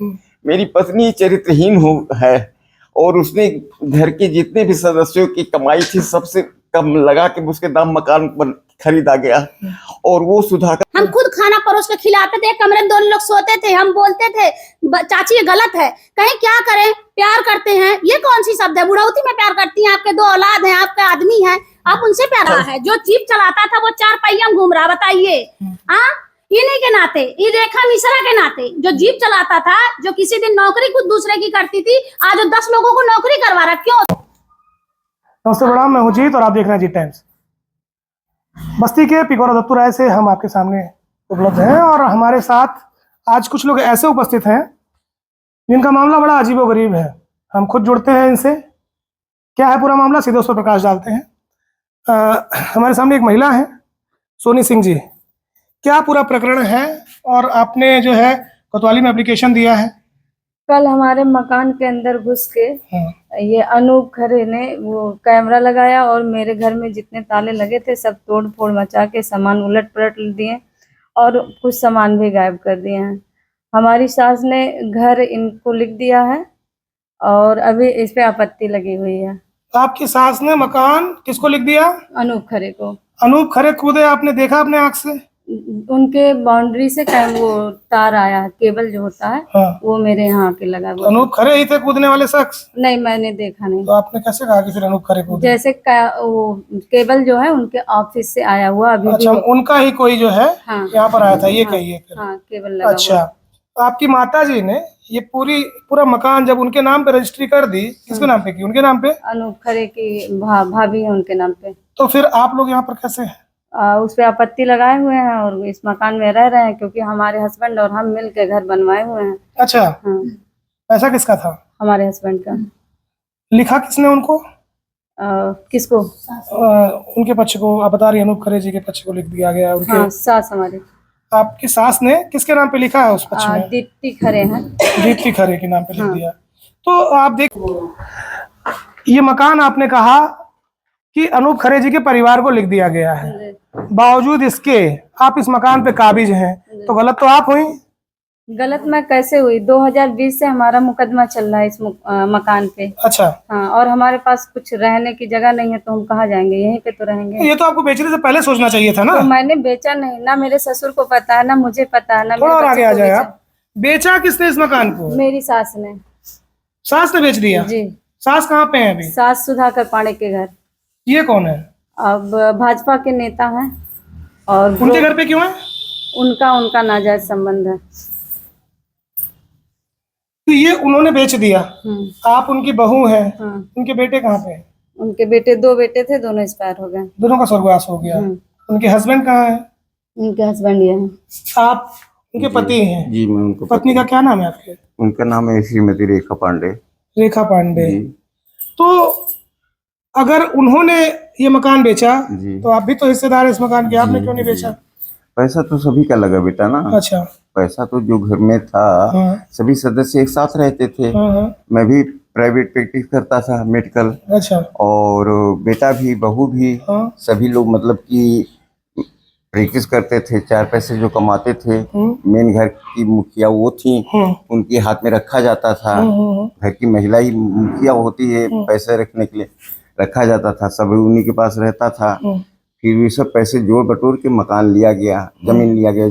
मेरी पत्नी चरित्रहीन है और उसने घर के जितने भी सदस्यों की कमाई थी सबसे कम लगा के उसके दाम मकान खरीदा गया। और वो सुधाकर हम खुद खाना परोस के खिलाते थे, कमरे में 2 लोग सोते थे, हम बोलते थे चाची ये गलत है, कहीं क्या करें, प्यार करते हैं, ये कौन सी शब्द है? बुढ़ौती में प्यार करती हैं, आपके 2 औलाद हैं, आपका आदमी है, आप उनसे प्यार है। जो जीप चलाता था वो 4 पहिया में घूम रहा, बताइए। हाँ, इन्हीं के नाते, ये रेखा मिश्रा के नाते जो जीप चलाता था, जो किसी दिन नौकरी कुछ दूसरे की करती थी, आज 10 लोगों को नौकरी करवा रहा, क्यों? नमस्ते बड़ा, मैं हूं जीत और आप देख रहे हैं जीत टाइम्स। बस्ती के पिकोरा दत्तू राय से हम आपके सामने उपलब्ध हैं और हमारे साथ आज कुछ लोग ऐसे उपस्थित हैं जिनका मामला बड़ा अजीबोगरीब है। हम खुद जुड़ते हैं इनसे, क्या है पूरा मामला, सीधे उस पर प्रकाश डालते हैं। हमारे सामने एक महिला है, सोनी सिंह जी। क्या पूरा प्रकरण है और आपने जो है कोतवाली में एप्लीकेशन दिया है? कल हमारे मकान के अंदर घुस के ये अनूप खरे ने वो कैमरा लगाया और मेरे घर में जितने ताले लगे थे सब तोड़ फोड़ मचा के सामान उलट पलट दिए और कुछ सामान भी गायब कर दिए हैं। हमारी सास ने घर इनको लिख दिया है और अभी इस पे आपत्ति लगी हुई है। आपकी सास ने मकान किसको लिख दिया? अनूप खरे को। अनूप खरे कूदे, आपने देखा अपने आंख से? उनके बाउंड्री से वो तार आया, केबल जो होता है वो मेरे यहाँ पे लगा। तो अनूप खरे ही थे कूदने वाले शख्स? नहीं, मैंने देखा नहीं। तो आपने कैसे कहा कि फिर अनूप खरे कूदे? जैसे वो केबल जो है उनके ऑफिस से आया हुआ अभी। अच्छा, उनका ही कोई जो है यहाँ पर आया था, ये कहिए फिर। हाँ, केबल लगा। अच्छा, आपकी माता जी ने ये पूरा मकान जब उनके नाम पे रजिस्ट्री कर दी, किसके नाम पे की? उनके नाम पे। अनूप खरे की भाभी है उनके नाम पे। तो फिर आप लोग यहाँ पर कैसे हैं? उस पे आपत्ति लगाए हुए हैं और इस मकान में रह रहे हैं क्योंकि हमारे हस्बैंड और हम मिल के घर बनवाए हुए हैं। अच्छा, पैसा किसका था? हमारे हस्बैंड का। लिखा किसने उनको? किसको? उनके पक्ष को। आप बता रही हैं अनूप खरे जी के पक्ष को लिख दिया गया उनके? हाँ, सास हमारी। आपकी सास ने किसके नाम पे लिखा है उस पक्ष में? दीप्ति खरे हैं। दीप्ति खरे के नाम पे लिख दिया। तो आप देख, ये मकान आपने कहा कि अनूप खरे जी के परिवार को लिख दिया गया है, बावजूद इसके आप इस मकान पे काबिज हैं, तो गलत तो आप हुई? गलत मैं कैसे हुई? 2020 से हमारा मुकदमा चल रहा है इस मकान पे। अच्छा। हाँ, और हमारे पास कुछ रहने की जगह नहीं है तो हम कहाँ जाएंगे, यहीं पे तो रहेंगे। ये तो आपको बेचने से पहले सोचना चाहिए था ना। तो मैंने बेचा नहीं, ना मेरे ससुर को पता है, ना मुझे पता है, ना थोड़ा और आगे आ जाए आप। बेचा किसने इस मकान को? मेरी सास ने। सास ने बेच दिया? जी। सास कहाँ पे है अभी? सास सुधाकर पांडे के घर। ये कौन है? अब भाजपा के नेता हैं। और उनके घर पे क्यों है? उनका नाजायज संबंध है। तो ये उन्होंने बेच दिया, आप उनकी बहू हैं। उनके बेटे कहाँ पे हैं? उनके बेटे 2 बेटे थे, दोनों एक्सपायर हो गए। दोनों का स्वर्गवास हो गया। उनके हस्बैंड कहाँ है? उनके हस्बैंड ये हैं। आप उनके पति हैं? जी, मैं उनको। पत्नी का क्या नाम है आपके? उनका नाम है श्रीमती रेखा पांडे। रेखा पांडे। तो अगर उन्होंने ये मकान बेचा तो आप भी तो हिस्सेदार है इस मकान के, आपने क्यों नहीं बेचा? पैसा तो सभी का लगा बेटा ना। अच्छा। पैसा तो जो घर में था सभी सदस्य एक साथ रहते थे। मैं भी प्राइवेट प्रैक्टिस करता था, मेडिकल। अच्छा। और बेटा भी, बहू भी, सभी लोग मतलब कि प्रैक्टिस करते थे। 4 पैसे जो कमाते थे, मेन घर की मुखिया वो थी, उनके हाथ में रखा जाता था। घर की महिला ही मुखिया होती है, पैसे रखने के लिए रखा जाता था, सब उन्हीं के पास रहता था। फिर ये सब पैसे जोड़ बटोर के मकान लिया गया, जमीन लिया गया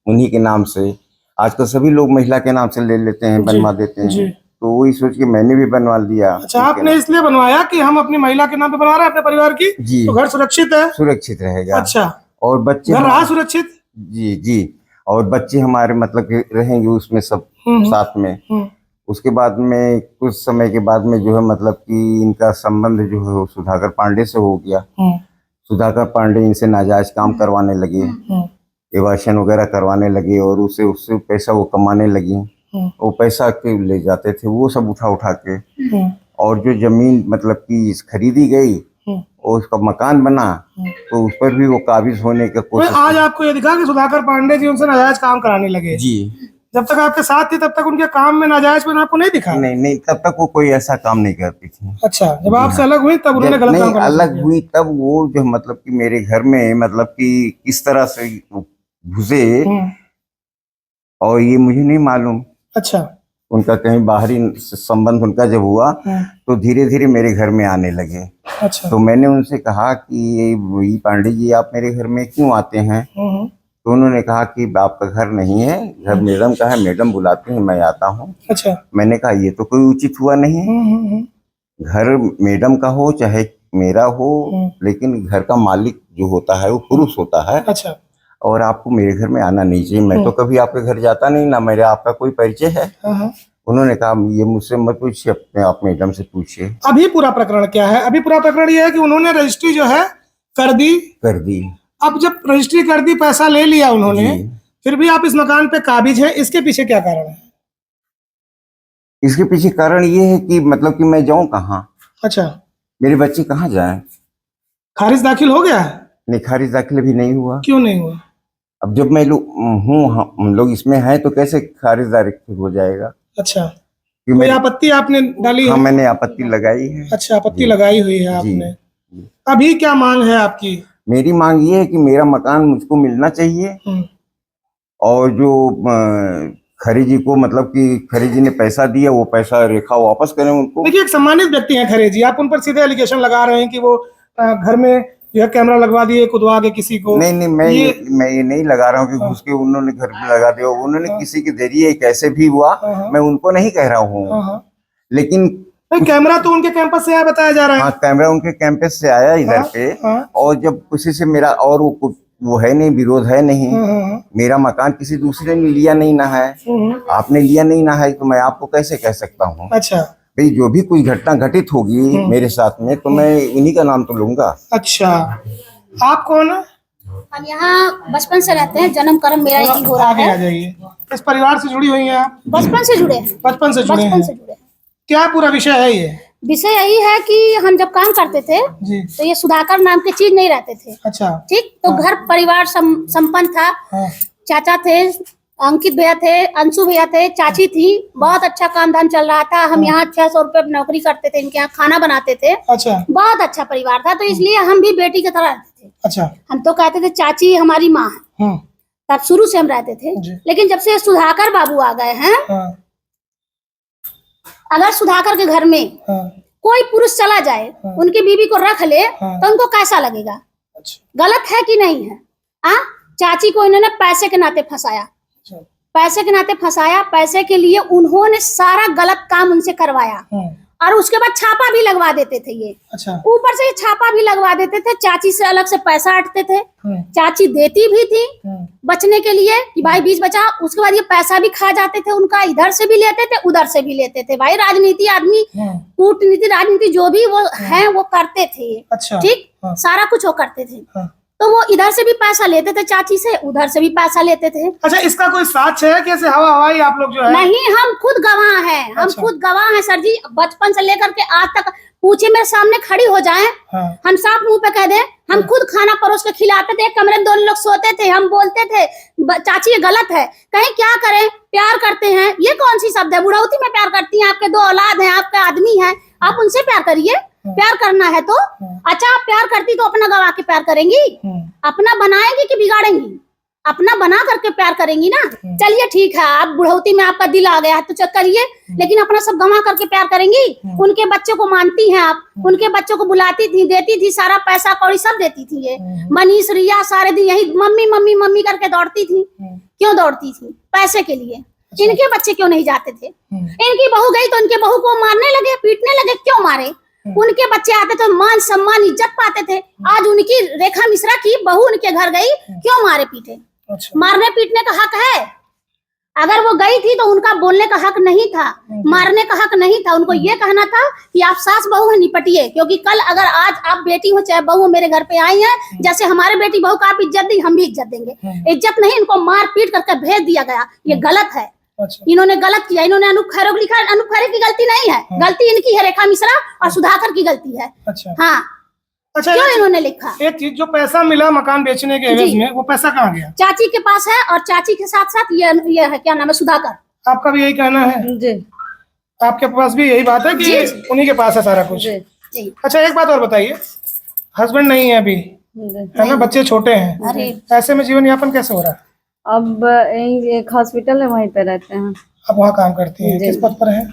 उन्हीं के नाम से। आजकल सभी लोग महिला के नाम से ले लेते हैं, बनवा देते हैं। तो वही सोच के मैंने भी बनवा लिया। अच्छा, आपने इसलिए बनवाया कि हम अपनी महिला के नाम पे बना रहे हैं अपने परिवार की? जी। तो घर सुरक्षित है? सुरक्षित रहेगा। अच्छा। और बच्चे घर रहा सुरक्षित? जी जी। और बच्चे हमारे मतलब कि रहेंगे उसमें सब साथ में। उसके बाद में कुछ समय के बाद में जो है मतलब कि इनका संबंध जो है सुधाकर पांडे से हो गया। सुधाकर पांडे इनसे नाजायज काम करवाने लगे, एवाशन वगैरह करवाने लगे और उससे पैसा वो कमाने लगी। वो पैसा के ले जाते थे वो सब उठा के। और जो जमीन मतलब कि खरीदी गई और उसका मकान बना तो उस पर भी वो काबिज होने का कोशिश। आज आपको ये दिखा कि सुधाकर पांडे जी उनसे नाजायज काम कराने लगे? जी। जब तक आपके साथ थी तब तक उनके काम में नाजायज आपको नहीं दिखा? नहीं, तब तक वो कोई ऐसा काम नहीं करती थी। अच्छा, जब आपसे अलग हुई तब उन्होंने गलत काम करना अलग हुई तब वो जो मतलब कि मेरे घर में मतलब कि किस तरह से घुसे और ये मुझे नहीं मालूम। अच्छा। उनका कहीं बाहरी संबंध उनका जब हुआ तो धीरे धीरे मेरे घर में आने लगे। अच्छा। तो मैंने उनसे कहा कि वही पांडे जी आप मेरे घर में क्यों आते हैं? तो उन्होंने कहा कि आपका घर नहीं है, घर मैडम का है, मैडम बुलाते हैं मैं आता हूँ। अच्छा। मैंने कहा ये तो कोई उचित हुआ नहीं। घर मैडम का हो चाहे मेरा हो, लेकिन घर का मालिक जो होता है वो पुरुष होता है। अच्छा। और आपको मेरे घर में आना नहीं चाहिए। मैं तो कभी आपके घर जाता नहीं, ना मेरा आपका कोई परिचय है। उन्होंने कहा ये मुझसे मत पूछिए, अपने आप मैडम से पूछिए। अभी पूरा प्रकरण क्या है? अभी पूरा प्रकरण ये है कि उन्होंने रजिस्ट्री जो है कर दी। अब जब रजिस्ट्री कर दी, पैसा ले लिया उन्होंने, फिर भी आप इस मकान पे काबिज हैं, इसके पीछे क्या कारण है? इसके पीछे कारण ये है कि मतलब कि मैं जाऊं कहाँ? अच्छा। मेरे बच्चे कहाँ जाएं? खारिज दाखिल हो गया है? नहीं, खारिज दाखिल भी नहीं हुआ। क्यों नहीं हुआ? अब जब मैं हम लोग इसमें हैं तो कैसे खारिज दाखिल हो जाएगा? अच्छा। कि कोई आपत्ति आपने डाली है? हाँ, मैंने आपत्ति लगाई है। अच्छा, आपत्ति लगाई हुई है आपने। जी। अभी क्या मांग है आपकी? मेरी मांग ये है कि मेरा मकान मुझको मिलना चाहिए, और जो खरी जी को मतलब कि खरी जी ने पैसा दिया वो पैसा रेखा वापस करें उनको। देखिए, एक सम्मानित व्यक्ति हैं खरे जी, आप उन पर सीधे एलिगेशन लगा रहे हैं कि वो घर में यह कैमरा लगवा दिए खुदवा के किसी को। नहीं, मैं ये नहीं लगा रहा हूँ कि घुस के उन्होंने घर में लगा दिया। उन्होंने किसी के जरिए कैसे भी हुआ, मैं उनको नहीं कह रहा हूँ, लेकिन कैमरा तो उनके कैंपस से आया बताया जा रहा है। हाँ, कैमरा उनके कैंपस से आया इधर पे। और जब किसी से मेरा और वो है नहीं, विरोध है नहीं। मेरा मकान किसी दूसरे ने लिया नहीं ना है, आपने लिया नहीं ना है, तो मैं आपको कैसे कह सकता हूँ? अच्छा। भाई जो भी कोई घटना घटित होगी मेरे साथ में तो मैं उन्हीं का नाम तो लूंगा। अच्छा। आप कौन है? हम यहाँ बचपन से रहते हैं, जन्म कर्म मेरा यही हो रहा आगे है। आ जाइए। इस परिवार से जुड़ी हुई हैं आप? बचपन से जुड़े हैं। बचपन से जुड़े हैं। क्या पूरा विषय है ये? विषय यही है कि हम जब काम करते थे जी। तो ये सुधाकर नाम की चीज नहीं रहते थे। अच्छा। ठीक, तो घर परिवार संपन्न था। चाचा थे, अंकित भैया थे, अंशु भैया थे, चाची थी, बहुत अच्छा काम धाम चल रहा था। हम यहाँ 600 रुपये नौकरी करते थे, इनके यहाँ खाना बनाते थे। अच्छा। बहुत अच्छा परिवार था, तो इसलिए हम भी बेटी की तरह रहते थे। अच्छा। हम तो कहते थे चाची हमारी माँ है, तब शुरू से हम रहते थे। लेकिन जब से सुधाकर बाबू आ गए हैं, अगर सुधाकर के घर में कोई पुरुष चला जाए, उनकी बीवी को रख ले, तो उनको कैसा लगेगा? गलत है कि नहीं है? चाची को इन्होंने पैसे के नाते फंसाया, पैसे के नाते फंसाया। पैसे के लिए उन्होंने सारा गलत काम उनसे करवाया, और उसके बाद छापा भी लगवा देते थे ये। अच्छा। ऊपर से ये छापा भी लगवा देते थे, चाची से अलग से पैसा हटते थे। चाची देती भी थी बचने के लिए कि भाई बीच बचा। उसके बाद ये पैसा भी खा जाते थे उनका, इधर से भी लेते थे उधर से भी लेते थे। भाई राजनीति आदमी, कूटनीति राजनीति जो भी वो है वो करते थे। अच्छा। ठीक, सारा कुछ वो करते थे। तो वो इधर से भी पैसा लेते थे चाची से, उधर से भी पैसा लेते थे। अच्छा, इसका कोई साक्ष्य है? कैसे हवा हवाई आप लोग जो है? नहीं, हम खुद गवाह हैं। हम खुद गवाह हैं सर जी। बचपन से लेकर के आज तक पूछे, मेरे सामने खड़ी हो जाए, हम साफ मुंह पे कह दें, हम खुद खाना परोस के खिलाते थे। कमरे में 2 लोग सोते थे, हम बोलते थे चाची ये गलत है, कहीं क्या करें, प्यार करते हैं, ये कौन सी शब्द है? बुढ़ौती में प्यार करती हैं, आपके 2 औलाद हैं, आपके आदमी हैं, आप उनसे प्यार करिए। प्यार करना है तो अच्छा, आप प्यार करती तो अपना गवा के प्यार करेंगी? अपना बनाएंगी कि बिगाड़ेंगी? अपना बना करके प्यार करेंगी ना। चलिए ठीक है, आप बुढ़ौती में आपका दिल आ गया है तो चल करिए, लेकिन अपना सब गंवा करके प्यार करेंगी? उनके बच्चों को मानती हैं आप, उनके बच्चों को बुलाती थी, देती थी, सारा पैसा कौड़ी सब देती थी। ये मनीष रिया सारे दिन यही मम्मी मम्मी मम्मी करके दौड़ती थी। क्यों दौड़ती थी? पैसे के लिए। इनके बच्चे क्यों नहीं जाते थे? इनकी बहू गई तो इनके बहू को मारने लगे, पीटने लगे। क्यों मारे? उनके बच्चे आते तो मान सम्मान इज्जत पाते थे। आज उनकी रेखा मिश्रा की बहू उनके घर गई, क्यों मारे पीटे? अच्छा। मारने पीटने का हक है। अगर वो गई थी तो उनका बोलने का हक नहीं था, मारने का हक नहीं था। उनको ये कहना था कि आप सास बहू है, निपटिए। क्योंकि कल अगर आज आप बेटी हो चाहे बहू मेरे घर पे आई है, जैसे हमारे बेटी बहू का आप इज्जत दी, हम भी इज्जत देंगे। इज्जत नहीं, इनको मार पीट करके भेज दिया गया, ये गलत है। अच्छा। इन्होंने गलत किया। इन्होंने अनूप खैरो लिखा, अनूप खैरो की गलती नहीं है, गलती इनकी है, रेखा मिश्रा और सुधाकर की गलती है। अच्छा। हाँ। अच्छा, क्यों इन्होंने लिखा? एक चीज, जो पैसा मिला मकान बेचने के एवज में, वो पैसा कहाँ गया? चाची के पास है, और चाची के साथ साथ ये है, क्या नाम है, सुधाकर। आपका भी यही कहना है? जी। आपके पास भी यही बात है कि उन्हीं के पास है सारा कुछ? जी। अच्छा, एक बात और बताइए, हस्बैंड नहीं है अभी, है ना, बच्चे छोटे हैं, ऐसे में जीवन यापन कैसे हो रहा है? अब एक हॉस्पिटल है, वहीं पे रहते हैं। आप वहाँ काम करती हैं, जी। किस पद पर हैं?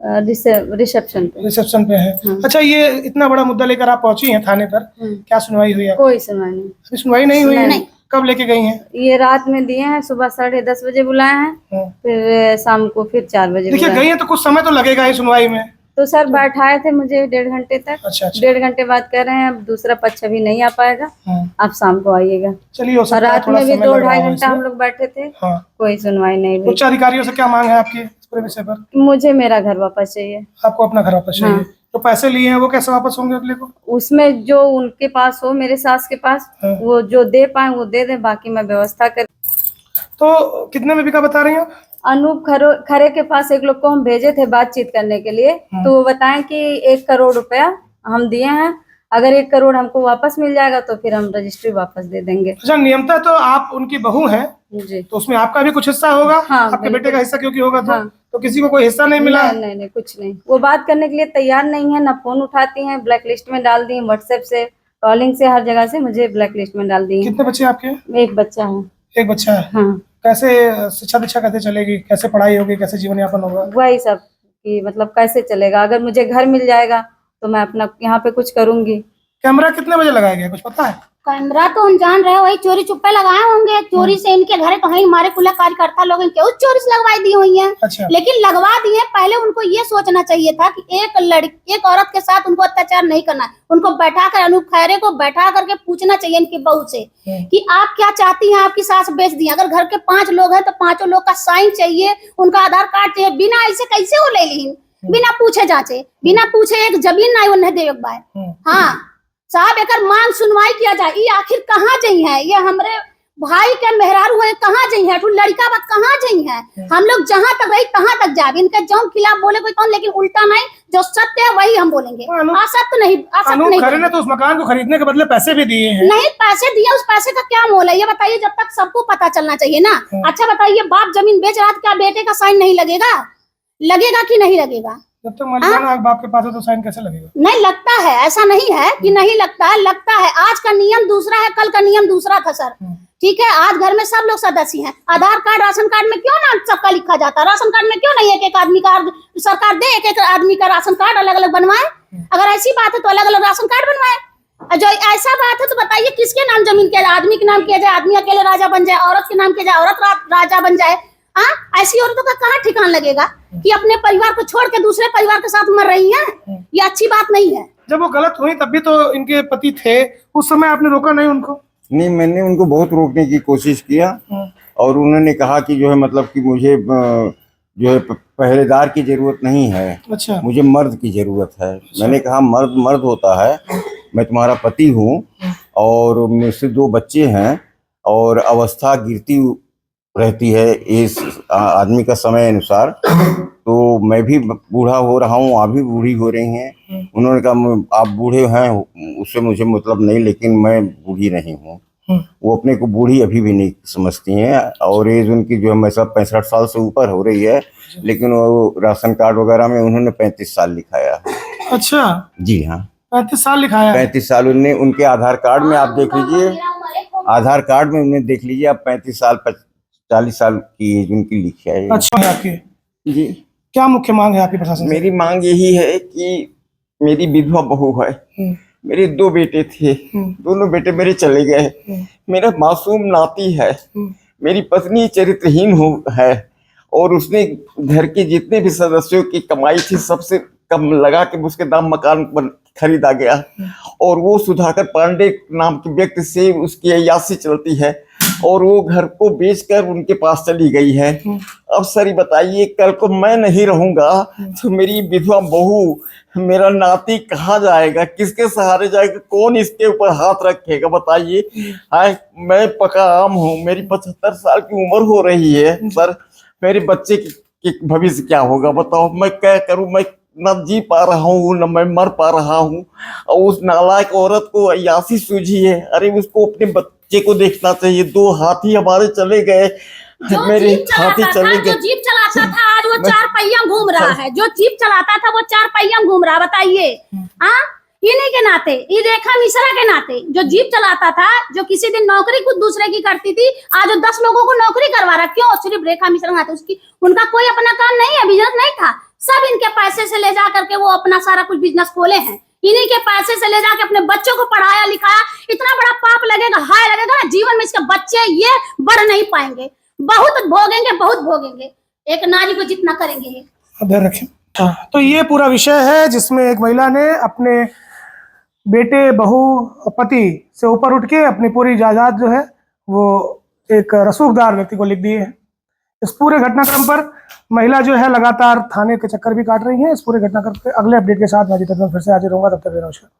रिसेप्शन पे। रिसेप्शन पे है। हाँ। अच्छा, ये इतना बड़ा मुद्दा लेकर आप पहुंची हैं थाने पर, क्या सुनवाई हुई? कोई सुनवाई नहीं। अभी सुनवाई नहीं हुई है? नहीं। कब लेके गई हैं? ये रात में दिए हैं, सुबह 10:30 बजे बुलाए हैं, हाँ। फिर शाम को फिर 4 बजे देखिए, बुलाए। गई हैं तो कुछ समय तो लगेगा ही सुनवाई में। तो सर बैठाए थे मुझे 1.5 घंटे तक। अच्छा। 1.5 घंटे बाद कह रहे हैं अब दूसरा पक्ष अभी नहीं आ पाएगा, हाँ। आप शाम को आइएगा। चलिए, हो और सकता है रात थोड़ा में भी समय 2-2.5 लग रहा हो घंटा हम इसमें। लोग बैठे थे, हाँ। कोई सुनवाई नहीं हुई। उच्च अधिकारियों से क्या मांग है आपकी इस पूरे विषय पर? मुझे मेरा घर वापस चाहिए। आपको अपना घर वापस चाहिए? हाँ। तो पैसे लिए हैं वो कैसे वापस होंगे अगले को? उसमें जो उनके पास हो, मेरे सास के पास, हाँ। वो जो दे पाए वो दे दे, बाकी मैं व्यवस्था कर। तो कितने में बिका बता रही हैं? अनूप खरे के पास एक लोग को हम भेजे थे बातचीत करने के लिए, तो वो बताएं कि 1 करोड़ रुपया हम दिए हैं, अगर 1 करोड़ हमको वापस मिल जाएगा तो फिर हम रजिस्ट्री वापस दे देंगे। अच्छा, नियमतः तो आप उनकी बहू हैं, जी। तो उसमें आपका भी कुछ हिस्सा होगा। हाँ, आपके बिल्कुल। बेटे का हिस्सा क्योंकि होगा तो हाँ। तो किसी को कोई हिस्सा नहीं मिला? नहीं नहीं, कुछ नहीं। वो बात करने के लिए तैयार नहीं है, ना फोन उठाती हैं, ब्लैक लिस्ट में डाल दी, व्हाट्सएप से, कॉलिंग से, हर जगह से मुझे ब्लैक लिस्ट में डाल दी। कितने बच्चे आपके? एक बच्चा है। एक बच्चा है। हाँ। कैसे शिक्षा दीक्षा कैसे चलेगी, कैसे पढ़ाई होगी, कैसे जीवन यापन होगा? वही सब कि मतलब कैसे चलेगा, अगर मुझे घर मिल जाएगा तो मैं अपना यहाँ पे कुछ करूंगी। कैमरा कितने बजे लगाया गया, कुछ पता है? कैमरा तो हम जान रहे हैं, वही चोरी चुप्पे लगाए होंगे, चोरी से इनके घर कहीं हमारे कुल कार्यकर्ता लोग क्यों चोरी से लगवाई दी हुई है। अच्छा। लेकिन लगवा दिए, पहले उनको ये सोचना चाहिए था कि एक औरत के साथ उनको अत्याचार नहीं करना है। उनको बैठा कर, अनूप खैरे को बैठा करके पूछना चाहिए इनकी बहू से कि आप क्या चाहती हैं, आपकी सास बेच दी। अगर घर के 5 लोग हैं तो 5 लोग का साइन चाहिए, उनका आधार कार्ड चाहिए। बिना ऐसे कैसे वो ले ली, बिना पूछे जांचे, बिना पूछे एक जमीन नहीं उन्हें दे एक बार। हाँ साहब, एक मांग सुनवाई किया जाए। ये आखिर कहाँ जाई है, ये हमरे भाई के मेहरारू है, कहाँ जाई है, लड़का बात कहाँ जाई है। हम लोग जहाँ तक रही तहाँ तक जाए, इनके जो खिलाफ बोले कोई कौन, लेकिन उल्टा नहीं, जो सत्य है वही हम बोलेंगे। असत्य नहीं, असत्य अनूप नहीं खरे ने बोलेंगे। तो उस मकान को खरीदने के बदले पैसे भी दिए हैं। नहीं, पैसे दिए, उस पैसे का क्या मोल है ये बताइए, जब तक सबको पता चलना चाहिए ना। अच्छा बताइए, बाप जमीन बेच रहा था, क्या बेटे का साइन नहीं लगेगा? लगेगा कि नहीं लगेगा? जब तक मालिकाना बाप के पास है तो साइन कैसे लगेगा? नहीं लगता है, ऐसा नहीं है कि नहीं लगता है, लगता है। आज का नियम दूसरा है, कल का नियम दूसरा था सर। ठीक है, आज घर में सब लोग सदस्य हैं। आधार कार्ड, राशन कार्ड में क्यों ना सबका लिखा जाता है? राशन कार्ड में क्यों नहीं एक आदमी का, सरकार दे एक आदमी का राशन कार्ड अलग अलग बनवाए। अगर ऐसी बात है तो अलग अलग राशन कार्ड बनवाए। जो ऐसा बात है तो बताइए किसके नाम जमीन किया जाए? आदमी के नाम किया जाए, आदमी अकेले राजा बन जाए, औरत के नाम किया जाए, औरत राजा बन जाए। ऐसी औरतों का कहाँ ठिकान लगेगा कि अपने परिवार को छोड़ के दूसरे परिवार के साथ मर रही हैं? ये अच्छी बात नहीं है। जब वो गलत हुई तब भी तो इनके पति थे, उस समय आपने रोका नहीं उनको? नहीं, मैंने उनको बहुत रोकने की कोशिश किया और उन्होंने कहा कि जो है मतलब कि मुझे जो है पहरेदार की जरूरत नहीं है। अच्छा। मुझे मर्द की जरूरत है। मैंने कहा मर्द मर्द होता है, मैं तुम्हारा पति हूँ और मुझसे 2 बच्चे हैं और अवस्था गिरती रहती है इस आदमी का समय अनुसार, तो मैं भी बूढ़ा हो रहा हूँ, आप भी बूढ़ी हो रही हैं। उन्होंने कहा आप बूढ़े हैं उससे मुझे मतलब नहीं, लेकिन मैं बूढ़ी नहीं हूँ। वो अपने को बूढ़ी अभी भी नहीं समझती हैं और एज उनकी जो है मैं सब 65 साल से ऊपर हो रही है, लेकिन वो राशन कार्ड वगैरह में उन्होंने 35 साल लिखाया है। अच्छा। जी हाँ, 35 साल लिखाया? 35 साल उन्हें उनके आधार कार्ड में आप देख लीजिए, आधार कार्ड में उन्हें देख लीजिए आप 35 साल 40 साल की एज उनकी लिखी है। अच्छा है आपकी जी। क्या मुख्य मांग है आपकी प्रशासन से? मेरी मांग यही है कि मेरी विधवा बहू है, मेरे 2 बेटे थे, दोनों बेटे मेरे चले गए, मेरा मासूम नाती है, मेरी पत्नी चरित्रहीन है और उसने घर के जितने भी सदस्यों की कमाई थी सबसे कम लगा के उसके दाम मकान खरीदा गया और वो सुधाकर पांडे नाम के व्यक्ति से उसकी अय्यासी चलती है और वो घर को बेचकर उनके पास चली गई है। अब सर बताइए, कल को मैं नहीं रहूंगा तो मेरी विधवा बहू, मेरा नाती कहाँ जाएगा, किसके सहारे जाएगा, कौन इसके ऊपर हाथ रखेगा बताइए। मैं पका आम हूँ, मेरी 75 साल की उम्र हो रही है सर, मेरे बच्चे की भविष्य क्या होगा बताओ। मैं क्या करूँ, मैं न जी पा रहा हूँ न मैं मर पा रहा हूँ और उस नालायक औरत को अय्यासी सूझी है। अरे उसको अपने बच्चे को देखना चाहिए। 2 हाथी हमारे चले गए, मेरे हाथी चले गए। जो जीप चलाता था आज वो 4 पहिया घूम रहा है, जो जीप चलाता था वो 4 पहिया घूम रहा। बताइए, हाँ इन्हीं के नाते, ये रेखा मिश्रा के नाते, जो जीप चलाता था, जो किसी दिन नौकरी कुछ दूसरे की करती थी, आज वो 10 लोगों को नौकरी करवा रहा। क्यों? सिर्फ रेखा मिश्रा के नाते। उसकी उनका कोई अपना काम नहीं है, बिजनेस नहीं था, सब इनके पैसे से ले जा करके वो अपना सारा कुछ बिजनेस खोले हैं। इन्हीं के पैसे से ले जाके अपने बच्चों को पढ़ाया लिखाया। इतना बड़ा पाप लगेगा, हाय लगेगा ना जीवन में, इसके बच्चे ये बढ़ नहीं पाएंगे, बहुत भोगेंगे, बहुत भोगेंगे। एक नारी को जितना करेंगे ये। ध्यान रखें। तो ये पूरा विषय है जिसमें एक महिला ने अपने बेटे, बहू, पति से ऊपर उठ के अपनी पूरी जायदाद जो है वो एक रसूखदार व्यक्ति को लिख दी है। इस पूरे घटनाक्रम पर महिला जो है लगातार थाने के चक्कर भी काट रही है। इस पूरे घटनाक्रम के अगले अपडेट के साथ मैं फिर से हाजिर रहूंगा। तब तक नमस्कार।